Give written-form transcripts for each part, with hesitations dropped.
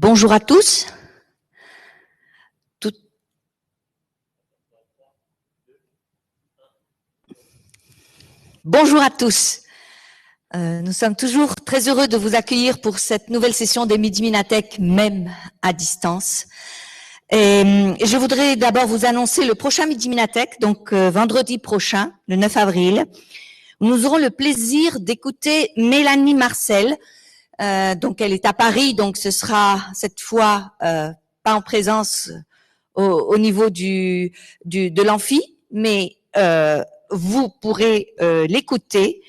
Bonjour à tous. Bonjour à tous. Nous sommes toujours très heureux de vous accueillir pour cette nouvelle session des Midi Minatech, même à distance. Et je voudrais d'abord vous annoncer le prochain Midi Minatech, donc vendredi prochain, le 9 avril. Nous aurons le plaisir d'écouter Mélanie Marcel. Donc elle est à Paris, donc ce sera cette fois pas en présence au niveau de l'amphi, mais vous pourrez l'écouter.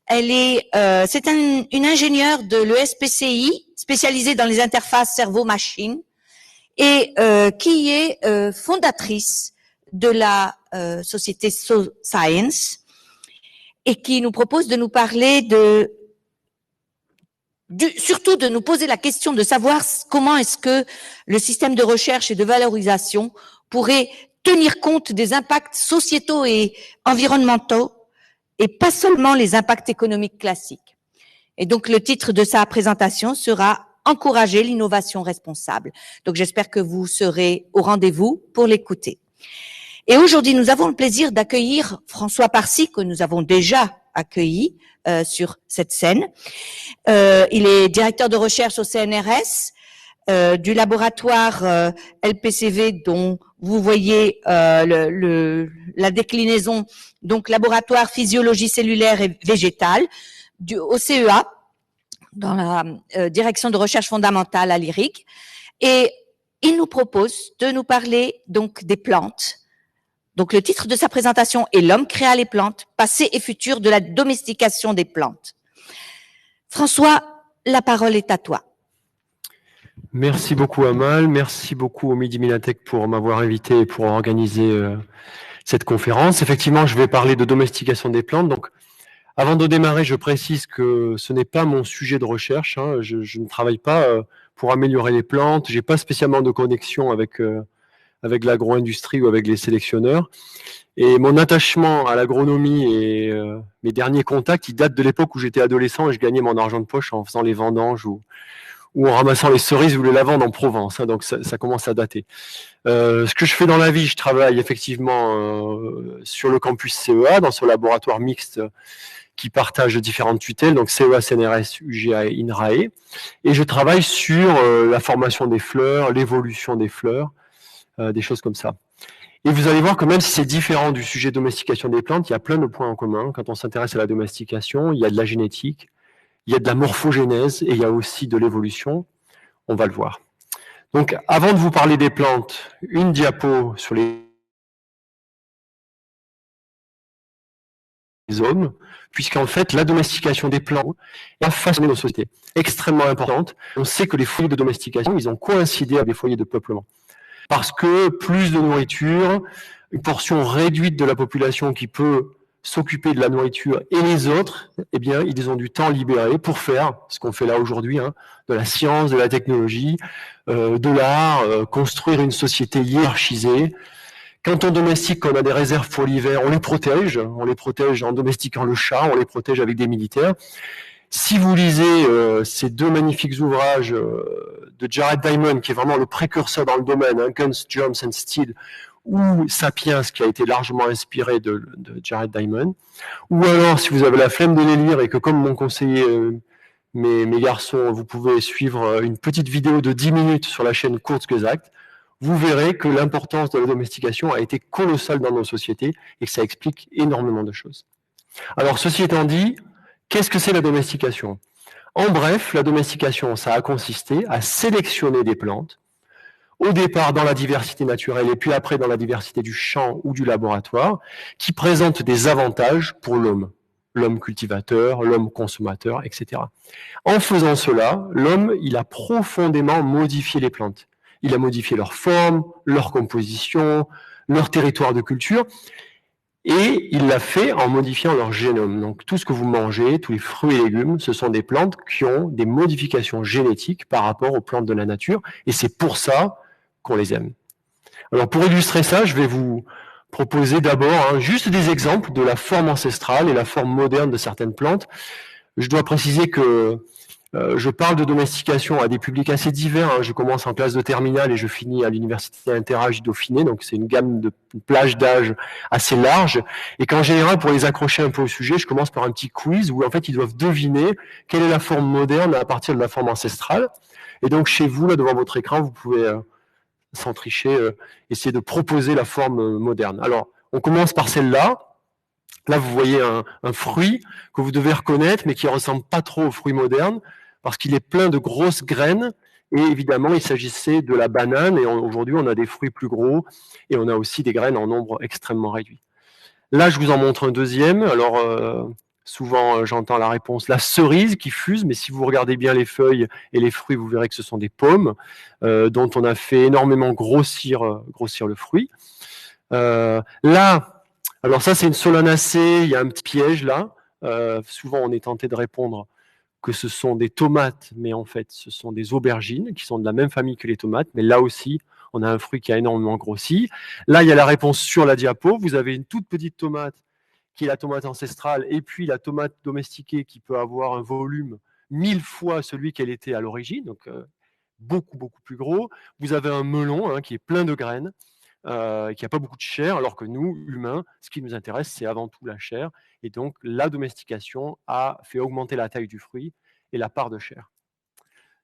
C'est une ingénieure de l'ESPCI spécialisée dans les interfaces cerveau-machine et qui est fondatrice de la société SoScience et qui nous propose de nous parler surtout de nous poser la question de savoir comment est-ce que le système de recherche et de valorisation pourrait tenir compte des impacts sociétaux et environnementaux et pas seulement les impacts économiques classiques. Et donc, le titre de sa présentation sera « Encourager l'innovation responsable ». Donc, j'espère que vous serez au rendez-vous pour l'écouter. Et aujourd'hui, nous avons le plaisir d'accueillir François Parcy, que nous avons déjà accueilli sur cette scène. Il est directeur de recherche au CNRS, du laboratoire LPCV dont vous voyez la déclinaison, donc laboratoire physiologie cellulaire et végétale, au CEA, dans la direction de recherche fondamentale à l'IRIC. Et il nous propose de nous parler donc des plantes. Donc le titre de sa présentation est « L'homme créa les plantes, passé et futur de la domestication des plantes ». François, la parole est à toi. Merci beaucoup Amal, merci beaucoup au Midi Minatech pour m'avoir invité et pour organiser cette conférence. Effectivement, je vais parler de domestication des plantes. Donc, avant de démarrer, je précise que ce n'est pas mon sujet de recherche. Hein. Je ne travaille pas pour améliorer les plantes. J'ai pas spécialement de connexion avec l'agro-industrie ou avec les sélectionneurs. Et mon attachement à l'agronomie et mes derniers contacts, ils datent de l'époque où j'étais adolescent et je gagnais mon argent de poche en faisant les vendanges ou en ramassant les cerises ou les lavandes en Provence. Hein, donc ça commence à dater. Ce que je fais dans la vie, je travaille effectivement sur le campus CEA, dans ce laboratoire mixte qui partage différentes tutelles, donc CEA, CNRS, UGA et INRAE. Et je travaille sur la formation des fleurs, l'évolution des fleurs, des choses comme ça. Et vous allez voir que même si c'est différent du sujet de domestication des plantes, il y a plein de points en commun. Quand on s'intéresse à la domestication, il y a de la génétique, il y a de la morphogénèse et il y a aussi de l'évolution. On va le voir. Donc, avant de vous parler des plantes, une diapo sur les hommes, puisqu'en fait, la domestication des plantes a façonné nos sociétés. Extrêmement importante. On sait que les foyers de domestication, ils ont coïncidé avec les foyers de peuplement. Parce que plus de nourriture, une portion réduite de la population qui peut s'occuper de la nourriture et les autres, eh bien, ils ont du temps libéré pour faire ce qu'on fait là aujourd'hui, hein, de la science, de la technologie, de l'art, construire une société hiérarchisée. Quand on domestique, on a des réserves pour l'hiver, on les protège en domestiquant le chat, on les protège avec des militaires. Si vous lisez ces deux magnifiques ouvrages de Jared Diamond, qui est vraiment le précurseur dans le domaine, hein, Guns, Germs and Steel, ou Sapiens, qui a été largement inspiré de Jared Diamond, ou alors, si vous avez la flemme de les lire et que, comme m'ont conseillé mes garçons, vous pouvez suivre une petite vidéo de 10 minutes sur la chaîne Kurzgesagt, vous verrez que l'importance de la domestication a été colossale dans nos sociétés et que ça explique énormément de choses. Alors, ceci étant dit, qu'est-ce que c'est la domestication? En bref, la domestication, ça a consisté à sélectionner des plantes, au départ dans la diversité naturelle et puis après dans la diversité du champ ou du laboratoire, qui présentent des avantages pour l'homme, l'homme cultivateur, l'homme consommateur, etc. En faisant cela, l'homme, il a profondément modifié les plantes. Il a modifié leur forme, leur composition, leur territoire de culture, et il l'a fait en modifiant leur génome. Donc tout ce que vous mangez, tous les fruits et légumes, ce sont des plantes qui ont des modifications génétiques par rapport aux plantes de la nature, et c'est pour ça qu'on les aime. Alors pour illustrer ça, je vais vous proposer d'abord juste des exemples de la forme ancestrale et la forme moderne de certaines plantes. Je dois préciser que Je parle de domestication à des publics assez divers, hein. Je commence en classe de terminale et je finis à l'université Interage du Dauphiné, donc c'est une gamme de une plage d'âge assez large. Et qu'en général, pour les accrocher un peu au sujet, je commence par un petit quiz où en fait ils doivent deviner quelle est la forme moderne à partir de la forme ancestrale. Et donc chez vous, là devant votre écran, vous pouvez sans tricher, essayer de proposer la forme moderne. Alors, on commence par celle-là. Là, vous voyez un fruit que vous devez reconnaître, mais qui ne ressemble pas trop au fruit moderne, parce qu'il est plein de grosses graines. Et évidemment, il s'agissait de la banane. Et aujourd'hui, on a des fruits plus gros, et on a aussi des graines en nombre extrêmement réduit. Là, je vous en montre un deuxième. Alors, souvent, j'entends la réponse, la cerise qui fuse, mais si vous regardez bien les feuilles et les fruits, vous verrez que ce sont des pommes dont on a fait énormément grossir le fruit. Là, alors ça, c'est une solanacée, il y a un petit piège là. Souvent, on est tenté de répondre que ce sont des tomates, mais en fait, ce sont des aubergines qui sont de la même famille que les tomates, mais là aussi, on a un fruit qui a énormément grossi. Là, il y a la réponse sur la diapo. Vous avez une toute petite tomate qui est la tomate ancestrale, et puis la tomate domestiquée qui peut avoir un volume 1000 fois celui qu'elle était à l'origine, donc beaucoup, beaucoup plus gros. Vous avez un melon qui est plein de graines, qui n'a pas beaucoup de chair, alors que nous, humains, ce qui nous intéresse, c'est avant tout la chair. Et donc, la domestication a fait augmenter la taille du fruit et la part de chair.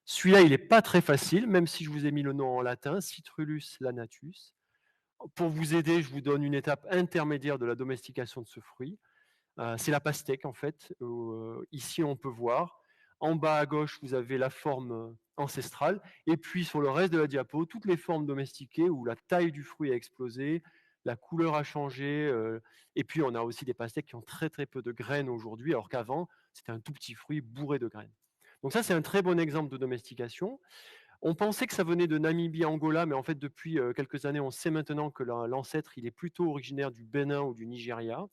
Celui-là, il n'est pas très facile, même si je vous ai mis le nom en latin, Citrullus lanatus. Pour vous aider, je vous donne une étape intermédiaire de la domestication de ce fruit. C'est la pastèque, en fait. Ici, on peut voir. En bas à gauche, vous avez la forme ancestrale. Et puis, sur le reste de la diapo, toutes les formes domestiquées où la taille du fruit a explosé, la couleur a changé. Et puis, on a aussi des pastèques qui ont très, très peu de graines aujourd'hui, alors qu'avant, c'était un tout petit fruit bourré de graines. Donc ça, c'est un très bon exemple de domestication. On pensait que ça venait de Namibie, Angola, mais en fait, depuis quelques années, on sait maintenant que l'ancêtre, il est plutôt originaire du Bénin ou du Nigeria.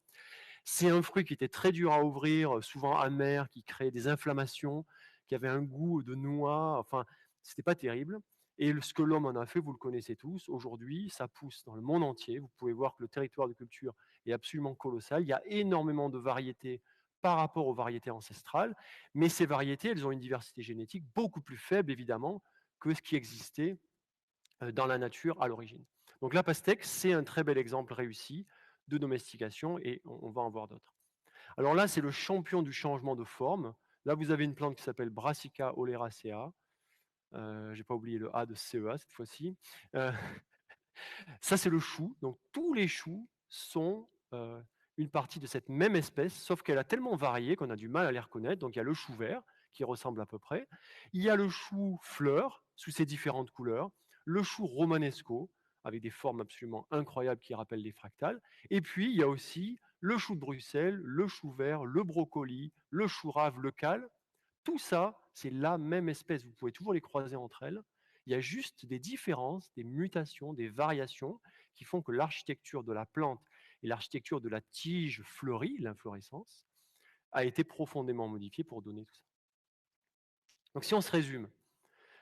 C'est un fruit qui était très dur à ouvrir, souvent amer, qui créait des inflammations, qui avait un goût de noix, enfin, c'était pas terrible. Et ce que l'homme en a fait, vous le connaissez tous. Aujourd'hui, ça pousse dans le monde entier. Vous pouvez voir que le territoire de culture est absolument colossal. Il y a énormément de variétés par rapport aux variétés ancestrales, mais ces variétés, elles ont une diversité génétique beaucoup plus faible, évidemment, que ce qui existait dans la nature à l'origine. Donc la pastèque, c'est un très bel exemple réussi de domestication et on va en voir d'autres. Alors là, c'est le champion du changement de forme. Là, vous avez une plante qui s'appelle Brassica oleracea. Je n'ai pas oublié le A de CEA cette fois-ci. Ça, c'est le chou. Donc tous les choux sont une partie de cette même espèce, sauf qu'elle a tellement varié qu'on a du mal à les reconnaître. Donc il y a le chou vert, qui ressemble à peu près. Il y a le chou fleur, sous ses différentes couleurs. Le chou romanesco, avec des formes absolument incroyables qui rappellent les fractales. Et puis, il y a aussi le chou de Bruxelles, le chou vert, le brocoli, le chou rave, le cal. Tout ça, c'est la même espèce. Vous pouvez toujours les croiser entre elles. Il y a juste des différences, des mutations, des variations qui font que l'architecture de la plante et l'architecture de la tige fleurie, l'inflorescence, a été profondément modifiée pour donner tout ça. Donc si on se résume,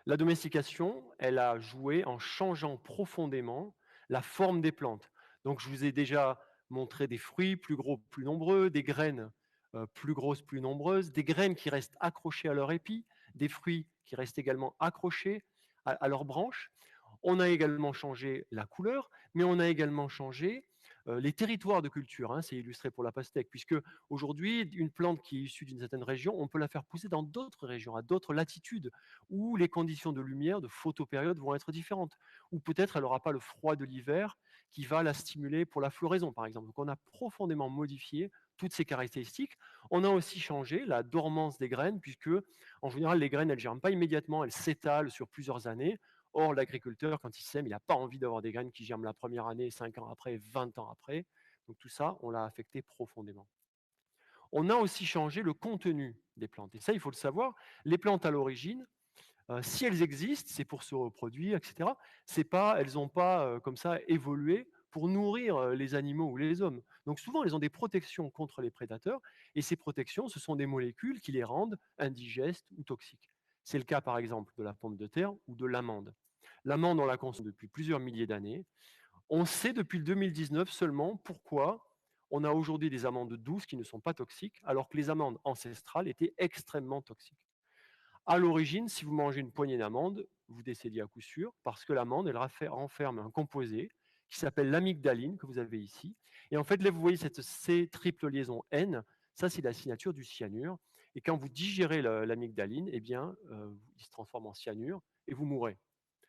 la domestication, elle a joué en changeant profondément la forme des plantes. Donc je vous ai déjà montré des fruits plus gros, plus nombreux, des graines plus grosses, plus nombreuses, des graines qui restent accrochées à leur épi, des fruits qui restent également accrochés à leurs branches. On a également changé la couleur, mais on a également changé les territoires de culture. C'est illustré pour la pastèque, puisque aujourd'hui, une plante qui est issue d'une certaine région, on peut la faire pousser dans d'autres régions, à d'autres latitudes, où les conditions de lumière, de photopériode vont être différentes. Ou peut-être elle n'aura pas le froid de l'hiver qui va la stimuler pour la floraison, par exemple. Donc on a profondément modifié toutes ces caractéristiques. On a aussi changé la dormance des graines, puisque en général, les graines, elles ne germent pas immédiatement, elles s'étalent sur plusieurs années. Or, l'agriculteur, quand il sème, il n'a pas envie d'avoir des graines qui germent la première année, 5 ans après, 20 ans après. Donc tout ça, on l'a affecté profondément. On a aussi changé le contenu des plantes. Et ça, il faut le savoir, les plantes à l'origine, si elles existent, c'est pour se reproduire, etc. Elles n'ont pas comme ça évolué pour nourrir les animaux ou les hommes. Donc souvent, elles ont des protections contre les prédateurs, et ces protections, ce sont des molécules qui les rendent indigestes ou toxiques. C'est le cas par exemple de la pomme de terre ou de l'amande. L'amande, on la consomme depuis plusieurs milliers d'années. On sait depuis le 2019 seulement pourquoi on a aujourd'hui des amandes douces qui ne sont pas toxiques, alors que les amandes ancestrales étaient extrêmement toxiques. À l'origine, si vous mangez une poignée d'amandes, vous décédiez à coup sûr, parce que l'amande, elle renferme un composé qui s'appelle l'amygdaline, que vous avez ici. Et en fait, là, vous voyez cette C triple liaison N, ça, c'est la signature du cyanure. Et quand vous digérez l'amygdaline, eh bien, il se transforme en cyanure et vous mourrez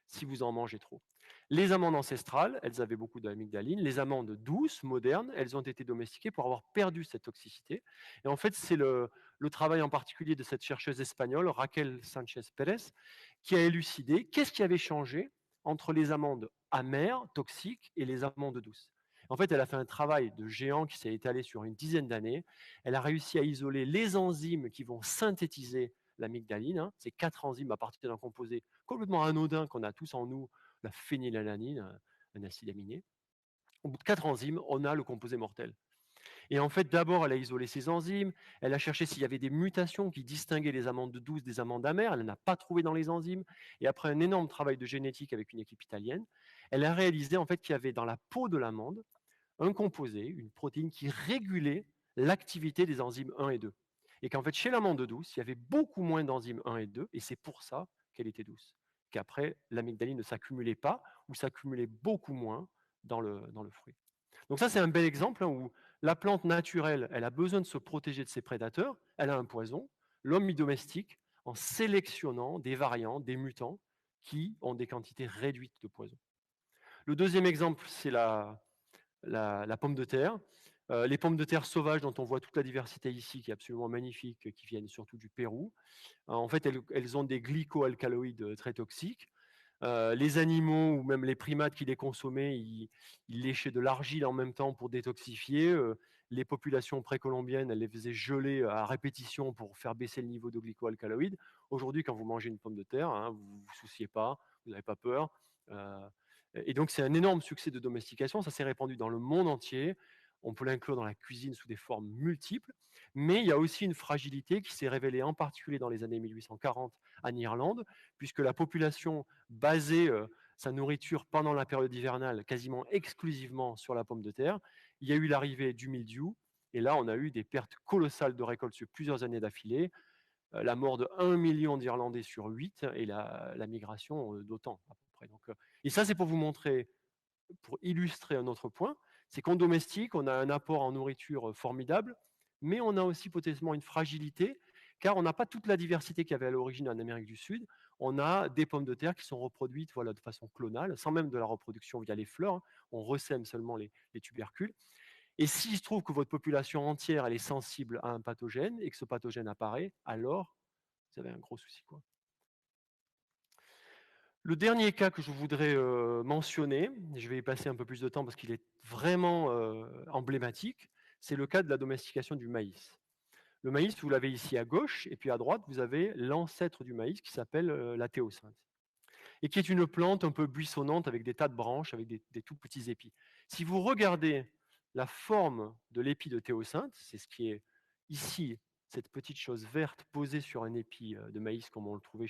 si vous en mangez trop. Les amandes ancestrales, elles avaient beaucoup d'amygdaline. Les amandes douces, modernes, elles ont été domestiquées pour avoir perdu cette toxicité. Et en fait, c'est le travail en particulier de cette chercheuse espagnole, Raquel Sánchez Pérez, qui a élucidé qu'est-ce qui avait changé entre les amandes amères, toxiques, et les amandes douces. En fait, elle a fait un travail de géant qui s'est étalé sur une dizaine d'années. Elle a réussi à isoler les enzymes qui vont synthétiser l'amygdaline. Hein. C'est 4 enzymes à partir d'un composé complètement anodin qu'on a tous en nous, la phénylalanine, un acide aminé. Au bout de 4 enzymes, on a le composé mortel. Et en fait, d'abord, elle a isolé ces enzymes, elle a cherché s'il y avait des mutations qui distinguaient les amandes douces des amandes amères, elle n'a pas trouvé dans les enzymes. Et après un énorme travail de génétique avec une équipe italienne, elle a réalisé en fait qu'il y avait dans la peau de l'amande un composé, une protéine qui régulait l'activité des enzymes 1 et 2. Et qu'en fait, chez l'amande douce, il y avait beaucoup moins d'enzymes 1 et 2, et c'est pour ça qu'elle était douce. Qu'après, l'amygdaline ne s'accumulait pas, ou s'accumulait beaucoup moins dans le fruit. Donc ça, c'est un bel exemple hein, où la plante naturelle, elle a besoin de se protéger de ses prédateurs, elle a un poison. L'homme y domestique en sélectionnant des variants, des mutants, qui ont des quantités réduites de poison. Le deuxième exemple, c'est la pomme de terre. Les pommes de terre sauvages dont on voit toute la diversité ici, qui est absolument magnifique, qui viennent surtout du Pérou. En fait, elles ont des glycoalcaloïdes très toxiques. Les animaux ou même les primates qui les consommaient, ils léchaient de l'argile en même temps pour détoxifier. Les populations précolombiennes, elles les faisaient geler à répétition pour faire baisser le niveau de glycoalcaloïdes. Aujourd'hui, quand vous mangez une pomme de terre, hein, vous ne vous souciez pas, vous n'avez pas peur. Et donc, c'est un énorme succès de domestication. Ça s'est répandu dans le monde entier. On peut l'inclure dans la cuisine sous des formes multiples. Mais il y a aussi une fragilité qui s'est révélée en particulier dans les années 1840 en Irlande, puisque la population basait sa nourriture pendant la période hivernale quasiment exclusivement sur la pomme de terre. Il y a eu l'arrivée du mildiou, et là, on a eu des pertes colossales de récoltes sur plusieurs années d'affilée, la mort de 1 million d'Irlandais sur 8 et la migration d'autant à peu près. Donc, et ça, c'est pour vous montrer, pour illustrer un autre point, c'est qu'en domestique, on a un apport en nourriture formidable, mais on a aussi potentiellement une fragilité, car on n'a pas toute la diversité qu'il y avait à l'origine en Amérique du Sud. On a des pommes de terre qui sont reproduites voilà, de façon clonale, sans même de la reproduction via les fleurs. Hein. On ressème seulement les tubercules. Et s'il se trouve que votre population entière elle est sensible à un pathogène et que ce pathogène apparaît, alors vous avez un gros souci, quoi. Le dernier cas que je voudrais mentionner, je vais y passer un peu plus de temps parce qu'il est vraiment emblématique, c'est le cas de la domestication du maïs. Le maïs, vous l'avez ici à gauche, et puis à droite, vous avez l'ancêtre du maïs qui s'appelle la théocinthe, et qui est une plante un peu buissonnante avec des tas de branches, avec des tout petits épis. Si vous regardez la forme de l'épi de théocinthe, c'est ce qui est ici, cette petite chose verte posée sur un épi de maïs comme on le trouvait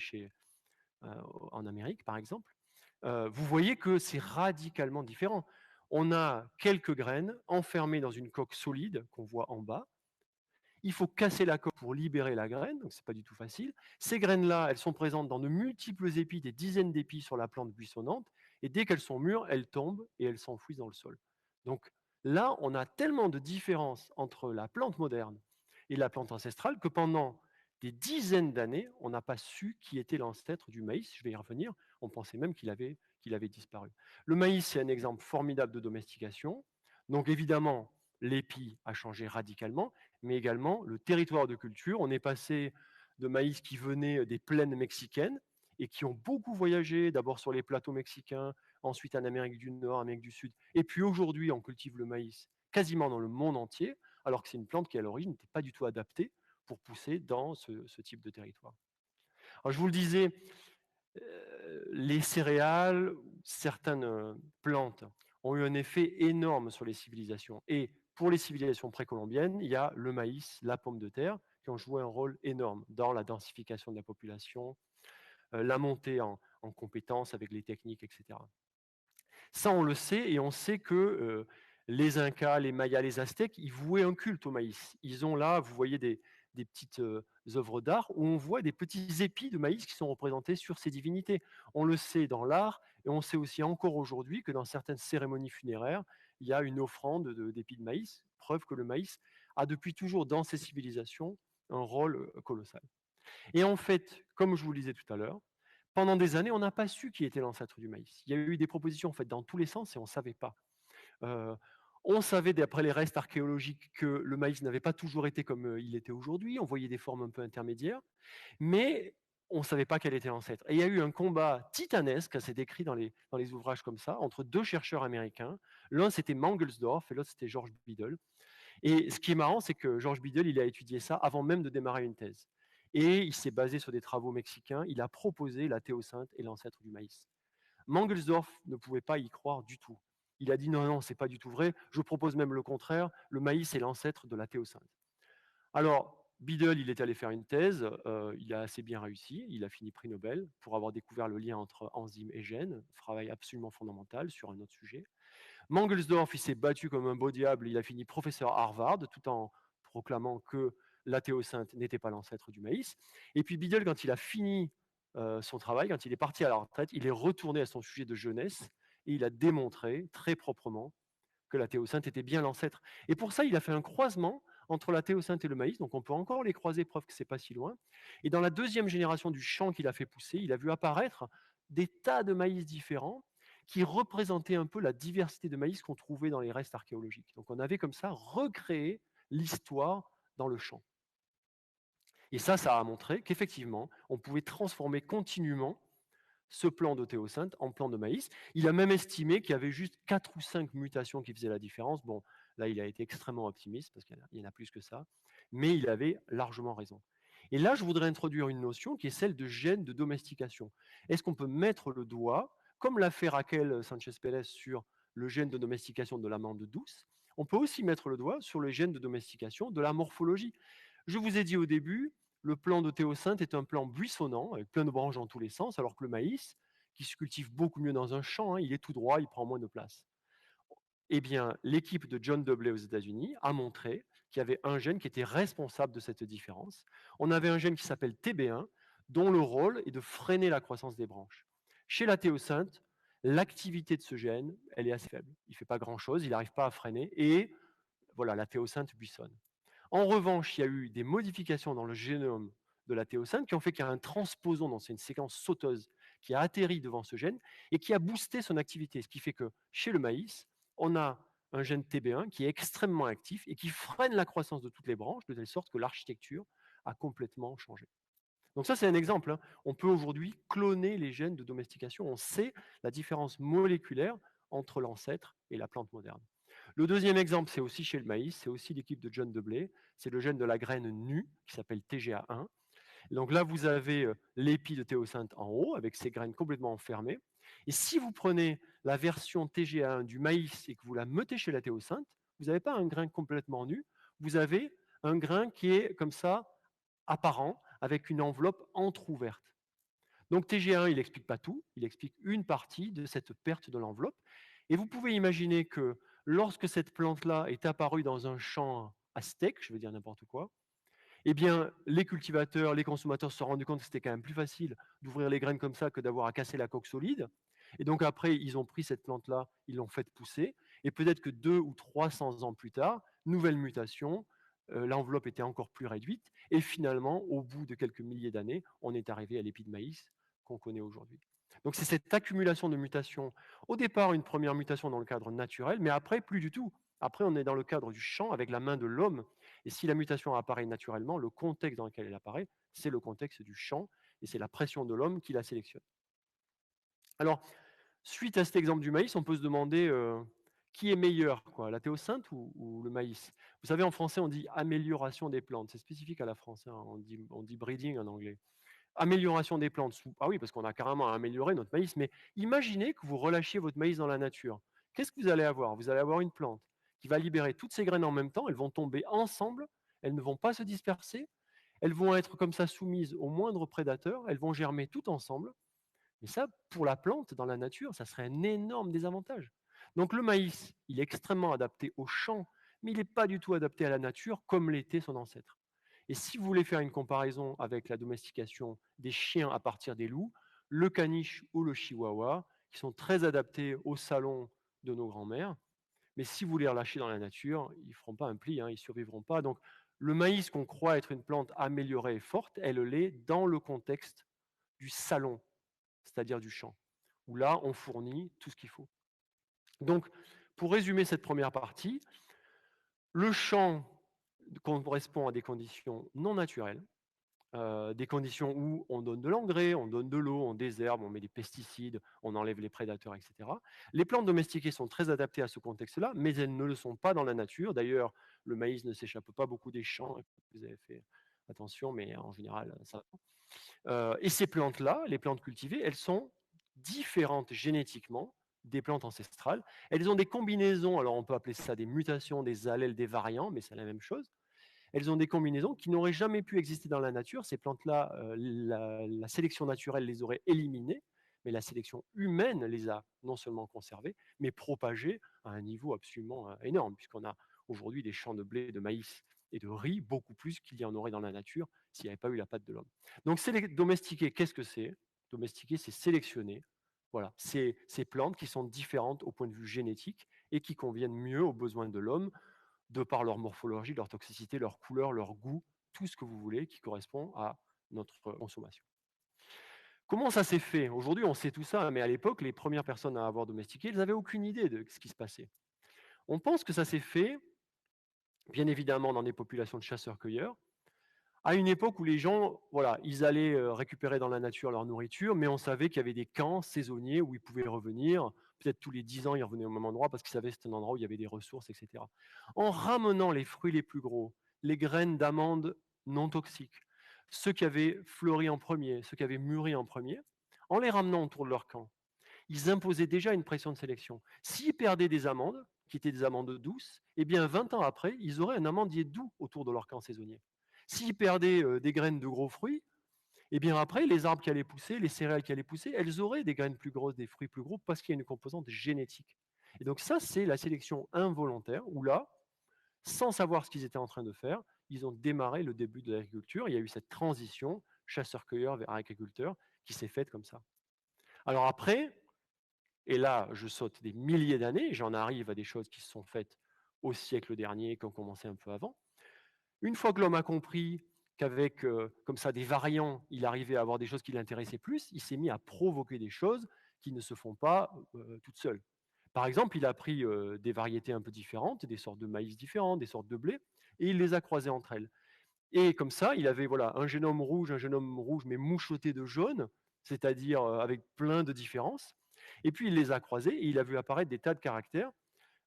en Amérique, par exemple, vous voyez que c'est radicalement différent. On a quelques graines enfermées dans une coque solide qu'on voit en bas. Il faut casser la coque pour libérer la graine, donc c'est pas du tout facile. Ces graines-là, elles sont présentes dans de multiples épis, des dizaines d'épis sur la plante buissonnante, et dès qu'elles sont mûres, elles tombent et elles s'enfouissent dans le sol. Donc là, on a tellement de différences entre la plante moderne et la plante ancestrale que pendant des dizaines d'années, on n'a pas su qui était l'ancêtre du maïs. Je vais y revenir. On pensait même qu'il avait disparu. Le maïs, c'est un exemple formidable de domestication. Donc évidemment, l'épi a changé radicalement, mais également le territoire de culture. On est passé de maïs qui venaient des plaines mexicaines et qui ont beaucoup voyagé, d'abord sur les plateaux mexicains, ensuite en Amérique du Nord, Amérique du Sud. Et puis aujourd'hui, on cultive le maïs quasiment dans le monde entier, alors que c'est une plante qui, à l'origine, n'était pas du tout adaptée pour pousser dans ce type de territoire. Alors, je vous le disais, les céréales, certaines plantes ont eu un effet énorme sur les civilisations. Et pour les civilisations précolombiennes, il y a le maïs, la pomme de terre, qui ont joué un rôle énorme dans la densification de la population, la montée en compétences avec les techniques, etc. Ça, on le sait, et on sait que les Incas, les Mayas, les Aztèques, ils vouaient un culte au maïs. Ils ont là, vous voyez, des petites œuvres d'art où on voit des petits épis de maïs qui sont représentés sur ces divinités. On le sait dans l'art et on sait aussi encore aujourd'hui que dans certaines cérémonies funéraires, il y a une offrande d'épis de maïs, preuve que le maïs a depuis toujours dans ces civilisations un rôle colossal. Et en fait, comme je vous le disais tout à l'heure, pendant des années, on n'a pas su qui était l'ancêtre du maïs. Il y a eu des propositions faites dans tous les sens et on ne savait pas. Euh, on savait, d'après les restes archéologiques, que le maïs n'avait pas toujours été comme il était aujourd'hui. On voyait des formes un peu intermédiaires, mais on ne savait pas quel était l'ancêtre. Et il y a eu un combat titanesque, c'est décrit dans les ouvrages comme ça, entre deux chercheurs américains. L'un, c'était Mangelsdorff et l'autre, c'était George Biddle. Et ce qui est marrant, c'est que George Biddle, il a étudié ça avant même de démarrer une thèse. Et il s'est basé sur des travaux mexicains. Il a proposé la théocinthe et l'ancêtre du maïs. Mangelsdorff ne pouvait pas y croire du tout. Il a dit non, non, c'est pas du tout vrai. Je propose même le contraire. Le maïs est l'ancêtre de la théocinthe. Alors, Biddle, il est allé faire une thèse. Il a assez bien réussi. Il a fini prix Nobel pour avoir découvert le lien entre enzymes et gènes. Travail absolument fondamental sur un autre sujet. Mangelsdorff, il s'est battu comme un beau diable, il a fini professeur à Harvard, tout en proclamant que la théocinthe n'était pas l'ancêtre du maïs. Et puis Biddle, quand il a fini son travail, quand il est parti à la retraite, il est retourné à son sujet de jeunesse et il a démontré très proprement que la théocinthe était bien l'ancêtre. Et pour ça, il a fait un croisement entre la théocinthe et le maïs, donc on peut encore les croiser, preuve que c'est pas si loin. Et dans la deuxième génération du champ qu'il a fait pousser, il a vu apparaître des tas de maïs différents qui représentaient un peu la diversité de maïs qu'on trouvait dans les restes archéologiques. Donc on avait comme ça recréé l'histoire dans le champ. Et ça a montré qu'effectivement, on pouvait transformer continuellement ce plan de théocinthe en plan de maïs. Il a même estimé qu'il y avait juste 4 ou 5 mutations qui faisaient la différence. Bon, là, il a été extrêmement optimiste parce qu'il y en a plus que ça, mais il avait largement raison. Et là, je voudrais introduire une notion qui est celle de gène de domestication. Est-ce qu'on peut mettre le doigt, comme l'a fait Raquel Sanchez-Pérez sur le gène de domestication de l'amande douce, on peut aussi mettre le doigt sur le gène de domestication de la morphologie. Je vous ai dit au début, le plan de théocinthe est un plan buissonnant, avec plein de branches dans tous les sens, alors que le maïs, qui se cultive beaucoup mieux dans un champ, il est tout droit, il prend moins de place. Eh bien, l'équipe de John Dobley aux États-Unis a montré qu'il y avait un gène qui était responsable de cette différence. On avait un gène qui s'appelle TB1, dont le rôle est de freiner la croissance des branches. Chez la théocinthe, l'activité de ce gène, elle est assez faible. Il ne fait pas grand-chose, il n'arrive pas à freiner, et voilà, la théocinthe buissonne. En revanche, il y a eu des modifications dans le génome de la théocinthe qui ont fait qu'il y a un transposon dans une séquence sauteuse qui a atterri devant ce gène et qui a boosté son activité. Ce qui fait que chez le maïs, on a un gène TB1 qui est extrêmement actif et qui freine la croissance de toutes les branches de telle sorte que l'architecture a complètement changé. Donc ça, c'est un exemple. On peut aujourd'hui cloner les gènes de domestication. On sait la différence moléculaire entre l'ancêtre et la plante moderne. Le deuxième exemple, c'est aussi chez le maïs, c'est aussi l'équipe de John Dobley, c'est le gène de la graine nue qui s'appelle TGA1. Donc là, vous avez l'épi de théocinthe en haut avec ses graines complètement enfermées. Et si vous prenez la version TGA1 du maïs et que vous la mettez chez la théocinthe, vous n'avez pas un grain complètement nu, vous avez un grain qui est comme ça, apparent, avec une enveloppe entrouverte. Donc TGA1, il n'explique pas tout, il explique une partie de cette perte de l'enveloppe. Et vous pouvez imaginer que lorsque cette plante-là est apparue dans un champ aztèque, je veux dire n'importe quoi, eh bien, les cultivateurs, les consommateurs se sont rendus compte que c'était quand même plus facile d'ouvrir les graines comme ça que d'avoir à casser la coque solide. Et donc après, ils ont pris cette plante-là, ils l'ont faite pousser. Et peut-être que 200 ou 300 ans plus tard, nouvelle mutation, l'enveloppe était encore plus réduite. Et finalement, au bout de quelques milliers d'années, on est arrivé à l'épi de maïs qu'on connaît aujourd'hui. Donc c'est cette accumulation de mutations. Au départ, une première mutation dans le cadre naturel, mais après, plus du tout. Après, on est dans le cadre du champ avec la main de l'homme. Et si la mutation apparaît naturellement, le contexte dans lequel elle apparaît, c'est le contexte du champ, et c'est la pression de l'homme qui la sélectionne. Alors, suite à cet exemple du maïs, on peut se demander qui est meilleur, quoi, la théocinthe ou le maïs? Vous savez, en français, on dit amélioration des plantes. C'est spécifique à la français, on dit breeding en anglais. Amélioration des plantes. Ah oui, parce qu'on a carrément amélioré notre maïs, mais imaginez que vous relâchiez votre maïs dans la nature. Qu'est-ce que vous allez avoir? Vous allez avoir une plante qui va libérer toutes ces graines en même temps, elles vont tomber ensemble, elles ne vont pas se disperser, elles vont être comme ça soumises aux moindres prédateurs, elles vont germer toutes ensemble. Mais ça, pour la plante, dans la nature, ça serait un énorme désavantage. Donc le maïs, il est extrêmement adapté au champ, mais il n'est pas du tout adapté à la nature comme l'était son ancêtre. Et si vous voulez faire une comparaison avec la domestication des chiens à partir des loups, le caniche ou le chihuahua, qui sont très adaptés au salon de nos grands-mères, mais si vous les relâchez dans la nature, ils ne feront pas un pli, hein, ils ne survivront pas. Donc le maïs qu'on croit être une plante améliorée et forte, elle l'est dans le contexte du salon, c'est-à-dire du champ, où là, on fournit tout ce qu'il faut. Donc, pour résumer cette première partie, le champ correspond à des conditions non naturelles, des conditions où on donne de l'engrais, on donne de l'eau, on désherbe, on met des pesticides, on enlève les prédateurs, etc. Les plantes domestiquées sont très adaptées à ce contexte-là, mais elles ne le sont pas dans la nature. D'ailleurs, le maïs ne s'échappe pas beaucoup des champs. Vous avez fait attention, mais en général, ça va. Et ces plantes-là, les plantes cultivées, elles sont différentes génétiquement des plantes ancestrales. Elles ont des combinaisons, alors on peut appeler ça des mutations, des allèles, des variants, mais c'est la même chose. Elles ont des combinaisons qui n'auraient jamais pu exister dans la nature. Ces plantes-là, la sélection naturelle les aurait éliminées, mais la sélection humaine les a non seulement conservées, mais propagées à un niveau absolument énorme, puisqu'on a aujourd'hui des champs de blé, de maïs et de riz, beaucoup plus qu'il y en aurait dans la nature s'il n'y avait pas eu la patte de l'homme. Donc domestiquer, qu'est-ce que c'est? Domestiquer, c'est sélectionner. Voilà, ces plantes qui sont différentes au point de vue génétique et qui conviennent mieux aux besoins de l'homme, de par leur morphologie, leur toxicité, leur couleur, leur goût, tout ce que vous voulez qui correspond à notre consommation. Comment ça s'est fait? Aujourd'hui, on sait tout ça, mais à l'époque, les premières personnes à avoir domestiqué, elles n'avaient aucune idée de ce qui se passait. On pense que ça s'est fait, bien évidemment, dans des populations de chasseurs-cueilleurs, à une époque où les gens, voilà, ils allaient récupérer dans la nature leur nourriture, mais on savait qu'il y avait des camps saisonniers où ils pouvaient revenir. Peut-être tous les 10 ans, ils revenaient au même endroit parce qu'ils savaient que c'était un endroit où il y avait des ressources, etc. En ramenant les fruits les plus gros, les graines d'amandes non toxiques, ceux qui avaient fleuri en premier, ceux qui avaient mûri en premier, en les ramenant autour de leur camp, ils imposaient déjà une pression de sélection. S'ils perdaient des amandes, qui étaient des amandes douces, eh bien 20 ans après, ils auraient un amandier doux autour de leur camp saisonnier. S'ils perdaient des graines de gros fruits, eh bien après, les arbres qui allaient pousser, les céréales qui allaient pousser, elles auraient des graines plus grosses, des fruits plus gros, parce qu'il y a une composante génétique. Et donc ça, c'est la sélection involontaire, où là, sans savoir ce qu'ils étaient en train de faire, ils ont démarré le début de l'agriculture. Il y a eu cette transition chasseur-cueilleur vers agriculteur qui s'est faite comme ça. Alors après, et là, je saute des milliers d'années, j'en arrive à des choses qui se sont faites au siècle dernier, qui ont commencé un peu avant. Une fois que l'homme a compris qu'avec comme ça des variants, il arrivait à avoir des choses qui l'intéressaient plus, il s'est mis à provoquer des choses qui ne se font pas toutes seules. Par exemple, il a pris des variétés un peu différentes, des sortes de maïs différents, des sortes de blé, et il les a croisées entre elles. Et comme ça, il avait voilà, un génome rouge mais moucheté de jaune, c'est-à-dire avec plein de différences. Et puis il les a croisés et il a vu apparaître des tas de caractères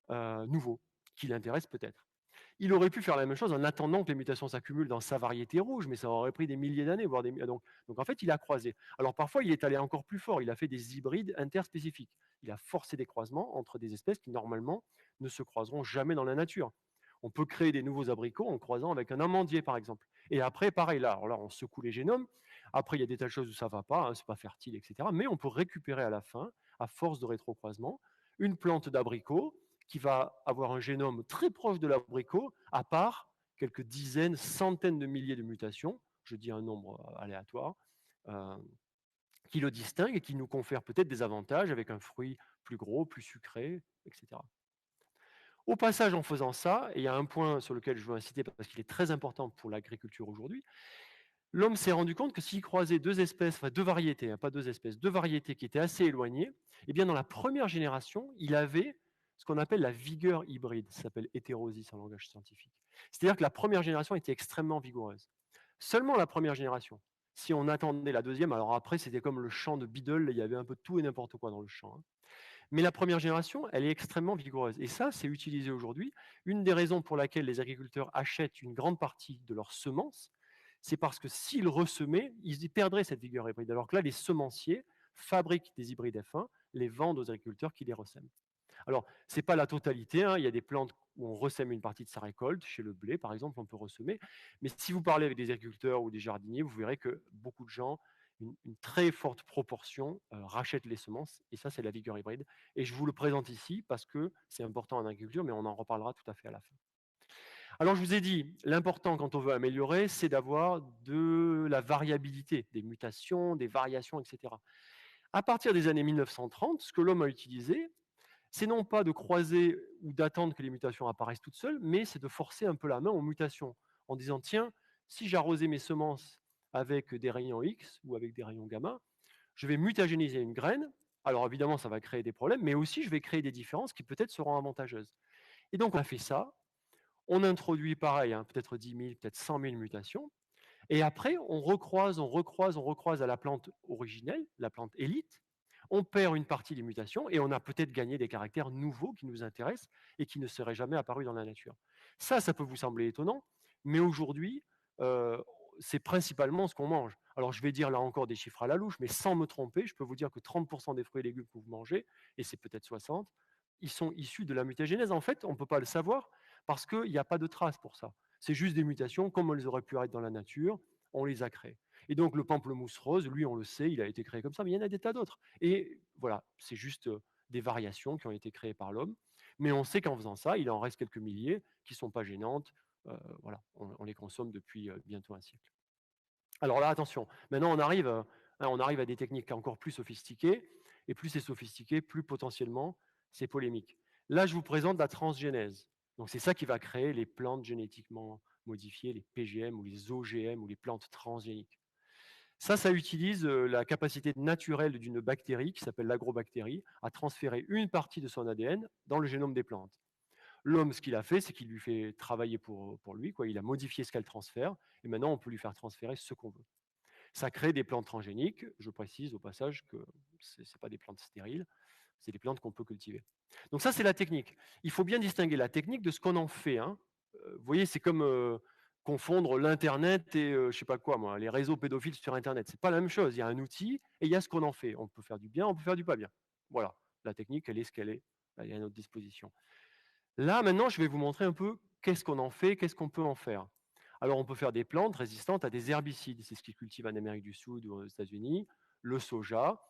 nouveaux qui l'intéressent peut-être. Il aurait pu faire la même chose en attendant que les mutations s'accumulent dans sa variété rouge, mais ça aurait pris des milliers d'années, voire donc en fait, il a croisé. Alors parfois, il est allé encore plus fort, il a fait des hybrides interspécifiques. Il a forcé des croisements entre des espèces qui, normalement, ne se croiseront jamais dans la nature. On peut créer des nouveaux abricots en croisant avec un amandier, par exemple. Et après, pareil, là, alors là, on secoue les génomes. Après, il y a des tas de choses où ça ne va pas, hein, c'est pas fertile, etc. Mais on peut récupérer à la fin, à force de rétrocroisement, une plante d'abricot qui va avoir un génome très proche de l'abricot, à part quelques dizaines, centaines de milliers de mutations, je dis un nombre aléatoire, euh, qui le distinguent et qui nous confèrent peut-être des avantages avec un fruit plus gros, plus sucré, etc. Au passage, en faisant ça, et il y a un point sur lequel je veux inciter parce qu'il est très important pour l'agriculture aujourd'hui, l'homme s'est rendu compte que s'il croisait deux espèces, enfin deux variétés, hein, pas deux espèces, deux variétés qui étaient assez éloignées, eh bien dans la première génération, il avait ce qu'on appelle la vigueur hybride, ça s'appelle hétérosis en langage scientifique. C'est-à-dire que la première génération était extrêmement vigoureuse. Seulement la première génération. Si on attendait la deuxième, alors après c'était comme le champ de Beadle, il y avait un peu de tout et n'importe quoi dans le champ. Hein. Mais la première génération, elle est extrêmement vigoureuse. Et ça, c'est utilisé aujourd'hui. Une des raisons pour laquelle les agriculteurs achètent une grande partie de leurs semences, c'est parce que s'ils ressemaient, ils y perdraient cette vigueur hybride. Alors que là, les semenciers fabriquent des hybrides F1, les vendent aux agriculteurs qui les ressèment. Alors, ce n'est pas la totalité, hein. Il y a des plantes où on ressème une partie de sa récolte. Chez le blé, par exemple, on peut ressemer. Mais si vous parlez avec des agriculteurs ou des jardiniers, vous verrez que beaucoup de gens, une très forte proportion, rachètent les semences. Et ça, c'est la vigueur hybride. Et je vous le présente ici parce que c'est important en agriculture, mais on en reparlera tout à fait à la fin. Alors, je vous ai dit, l'important quand on veut améliorer, c'est d'avoir de la variabilité, des mutations, des variations, etc. À partir des années 1930, ce que l'homme a utilisé, c'est non pas de croiser ou d'attendre que les mutations apparaissent toutes seules, mais c'est de forcer un peu la main aux mutations, en disant, tiens, si j'arrosais mes semences avec des rayons X ou avec des rayons gamma, je vais mutagéniser une graine. Alors évidemment, ça va créer des problèmes, mais aussi je vais créer des différences qui peut-être seront avantageuses. Et donc on a fait ça, on introduit pareil, hein, peut-être 10 000, peut-être 100 000 mutations, et après on recroise, on recroise, on recroise à la plante originelle, la plante élite, on perd une partie des mutations et on a peut-être gagné des caractères nouveaux qui nous intéressent et qui ne seraient jamais apparus dans la nature. Ça peut vous sembler étonnant, mais aujourd'hui, euh, c'est principalement ce qu'on mange. Alors je vais dire là encore des chiffres à la louche, mais sans me tromper, je peux vous dire que 30% des fruits et légumes que vous mangez, et c'est peut-être 60, ils sont issus de la mutagénèse. En fait, on ne peut pas le savoir parce qu'il n'y a pas de traces pour ça. C'est juste des mutations, comme elles auraient pu être dans la nature, on les a créées. Et donc le pamplemousse rose, lui, on le sait, il a été créé comme ça, mais il y en a des tas d'autres. Et voilà, c'est juste des variations qui ont été créées par l'homme. Mais on sait qu'en faisant ça, il en reste quelques milliers qui ne sont pas gênantes. Voilà, on les consomme depuis bientôt un siècle. Alors là, attention, maintenant on arrive à des techniques encore plus sophistiquées, et plus c'est sophistiqué, plus potentiellement c'est polémique. Là, je vous présente la transgénèse. Donc c'est ça qui va créer les plantes génétiquement modifiées, les PGM ou les OGM ou les plantes transgéniques. Ça utilise la capacité naturelle d'une bactérie qui s'appelle l'agrobactérie à transférer une partie de son ADN dans le génome des plantes. L'homme, ce qu'il a fait, c'est qu'il lui fait travailler pour lui, quoi. Il a modifié ce qu'elle transfère, et maintenant on peut lui faire transférer ce qu'on veut. Ça crée des plantes transgéniques. Je précise au passage que ce n'est pas des plantes stériles, c'est des plantes qu'on peut cultiver. Donc ça, c'est la technique. Il faut bien distinguer la technique de ce qu'on en fait, hein. Vous voyez, c'est comme confondre l'Internet et je ne sais pas quoi, moi, les réseaux pédophiles sur Internet. C'est pas la même chose. Il y a un outil et il y a ce qu'on en fait. On peut faire du bien, on peut faire du pas bien. Voilà, la technique, elle est ce qu'elle est. Elle est à notre disposition. Là, maintenant, je vais vous montrer un peu qu'est-ce qu'on en fait, qu'est-ce qu'on peut en faire. Alors, on peut faire des plantes résistantes à des herbicides. C'est ce qu'ils cultivent en Amérique du Sud ou aux États-Unis. Le soja.